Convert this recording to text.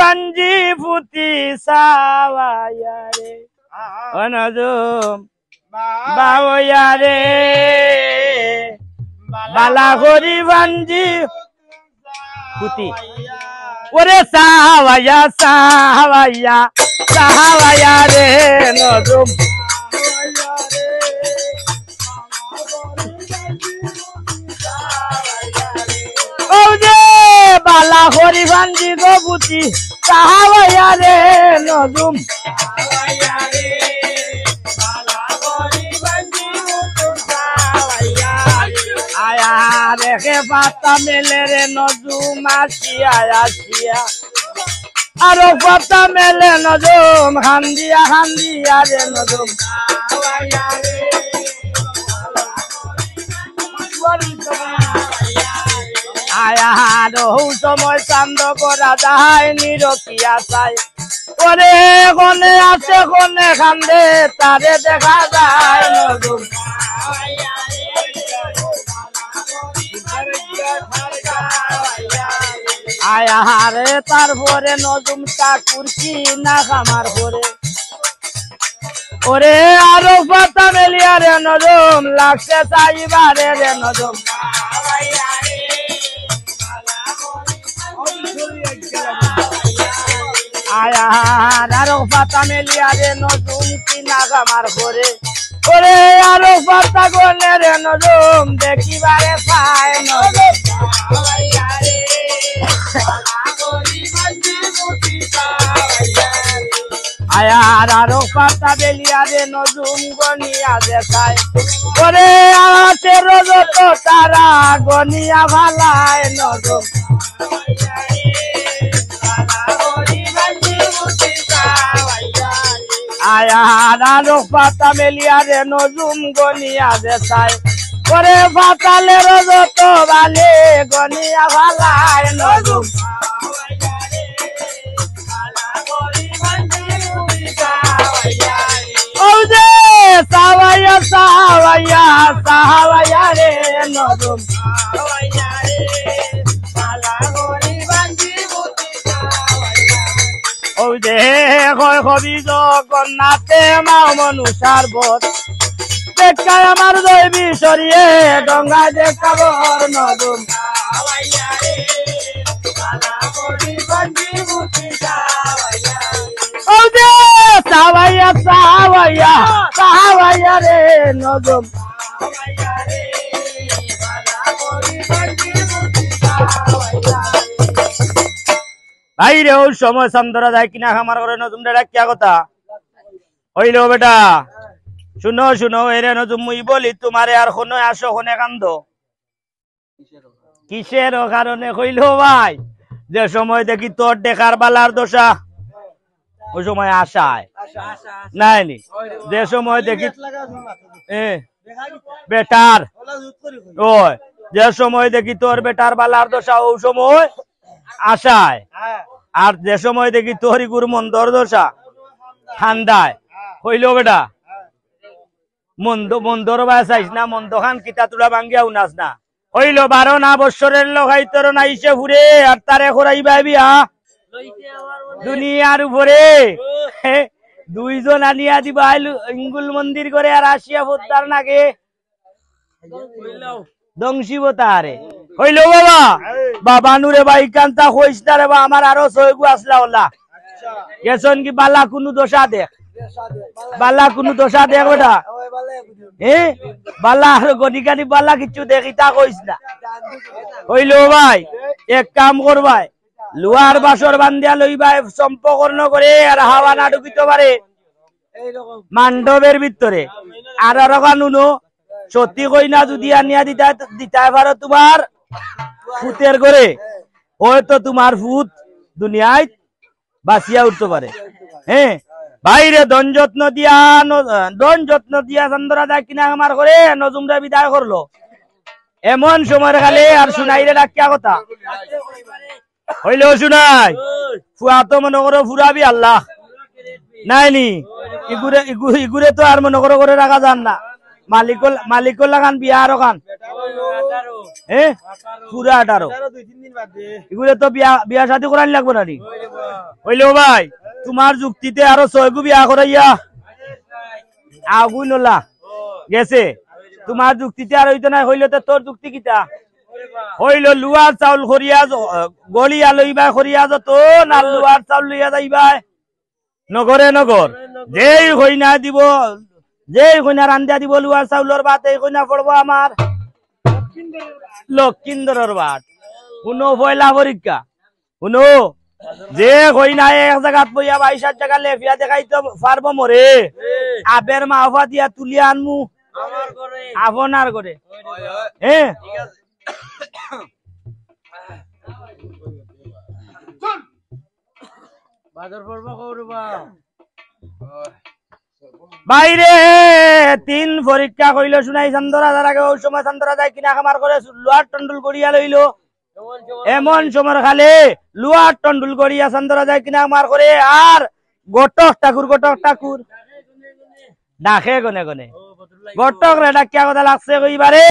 bungee ফুটি সাওয়াইয়া রে ও নজুম বাওয়া রে বালা করি বাঞ্জি ফুটি ওরে সাওয়াইয়া সাওয়াইয়া সাওয়াইয়া রে নজুম ও যে বালা হরি বাঞ্জি গো বুতি সাওয়াইয়া রে নজুম আয়া রেখে পাতা মেলে রে নজুম আসিয়া আসিয়া আরো পাতা মেলে নজুম হান্দিয়া হান্দিয়া রে নজুম আয়া রহু সময় চান্দ করা যায় নিরকিয়া চাই ওরে কোনে আছে কোনে খান্দে তারে দেখা যায় নজুম আয়া রে তারপরে নজুম চাকুর কি না খামার পরে ওরে আরো পাতা মেলিয়া রে নজুম লাগছে চাইবারে রে নজুম আয়া আরো পাতা মেলিয়া রে নজুম কি না খামার পরে ওরে আরো পাতা গলে রে নজুম দেখিবারে পায় নজুম আয়ার আরো পাতা বেলিয়া রে নজুম গনিয়া দেখায় ওরে আছে রজত তারা গনিয়া ভালায় নজুম আয়ার আরো পাতা মেলিয়া রে নজুম গনিয়া দেখায় ওরে পাতালে রজত বালে গনিয়া ভালায় নজুম ওরে সাওয়াইয়া সাওয়াইয়া সাওয়াইয়া রে নজুম ওরে কয় কবি জগন্নাথে মা মনুষার বধ দেখায় আমার দৈবী সরিয়ে গঙ্গায় দেখাবর নজুম ওরে সাওয়াইয়া সাওয়াইয়া সাওয়াইয়া রে নজুম ভাইরে ওই সময় চন্দ্রা যায় কিনা আমার ঘরে নজুম ডাকিয়া কথা হইল বেটা শুনো শুনো এরে নজুম মুই বলি তোমারে আর শোনো আসো শোনে কান্দ কিসের কারণে কইল ভাই যে সময় দেখি তোর দেখার বালার দশা ওই সময় আশায় নাই নি যে সময় দেখি বেটার ওই যে সময় দেখি তোর বেটার বালার দশা ওই সময় আশায় আর যে সময় দেখি তোর গুরু মন্দর দশা ঠান্ডায় হইল বেটা মন্দ মন্দর বাস আইস না মন্দ খান কিতা তুলা ভাঙ্গিয়া উনাস না হইল 12 না বৎসরের লগাই তোর নাইছে ঘুরে আর তারে খরাইবা বিয়া দুনিয়ার উপরে দুইজন আনিয়া দিবা ইঙ্গুল মন্দির করে আর আসিয়া ফোদ্দার নাগে দংশিবতারে হইল বাবা বাবা নুরে ভাই কান্তা হইস না রে বা আমার আরো সৈগু আসলা ওলা গেছন কি বালা কোনো দশা দেখ বালা কোনো দশা দেখ বেটা বালা আর গনিকানি বালা কিছু দেখি তা কইস না হইল ভাই এক কাম করবাই লোহার বাসর বান্ধিয়া লইবাই সম্পকর্ণ করে আর হাওয়া না ঢুকিতে পারে মান্ডবের ভিতরে আর নুনো সত্যি কই না যদি আনিয়া দিতে পারো তোমার ফুতের করে হয়তো তোমার ফুত দুনিয়ায় বাঁচিয়া উঠতে পারে হ্যাঁ বাইরে দন যত্ন দিয়া চন্দ্রা দা কিনা আমার করে নজুমরা বিদায় করলো এমন সময় খালে আর শুনাইলে ডাকিয়া কথা হইলো শুনাই ফুয়া তো মনে করো ফুরাবি আল্লাহ নাইনি ইগুরে তো আর মনে করো করে রাখা যান না মালিক লাগান বিয়া আর খান হ্যাঁ পুরা 18 এগুলো তো বিয়া শাদী করার লাগবে না নি হইলো ভাই তোমার যুক্তিতে আরো 6 গু বিয়া করাইয়া আগুন ওলা গেছে তোমার যুক্তিতে আর হইতো না হইলো তো তোর যুক্তি কিটা হইল লুয়ার চাউল করিয়া গলিয়া লইবা করিয়া যত না লুয়ার চাউল লইয়া যাইবা নগরে নগর যেই কইনা দিব যেই কইনা রান্দিয়া দিব লুয়ার চাউলর ভাত এই কইনা পড়বো আমার লক্ষিন্দরের ভাত শুনো পয়লা পরীক্ষা শুনো যে কইনা এক জায়গাত বইয়া 22 জায়গা লেফিয়া দেখাইতে পারবো মরে আবের মাফা দিয়া তুলিয়া আনমু আপনার করে হ্যাঁ বাইরে 3 পরীক্ষা কইল শুনাই চান্দরা যার আগে ওই সময় চান্দরা যায় কিনা খামার করে লোহার টন্ডুল গড়িয়া লইল এমন সময় খালে লোহার টন্ডুল গড়িয়া চান্দরা যায় কিনা খামার করে আর গটক ঠাকুর ডাকে গনে গনে গটক রে ডাকিয়া কথা লাগছে কইবারে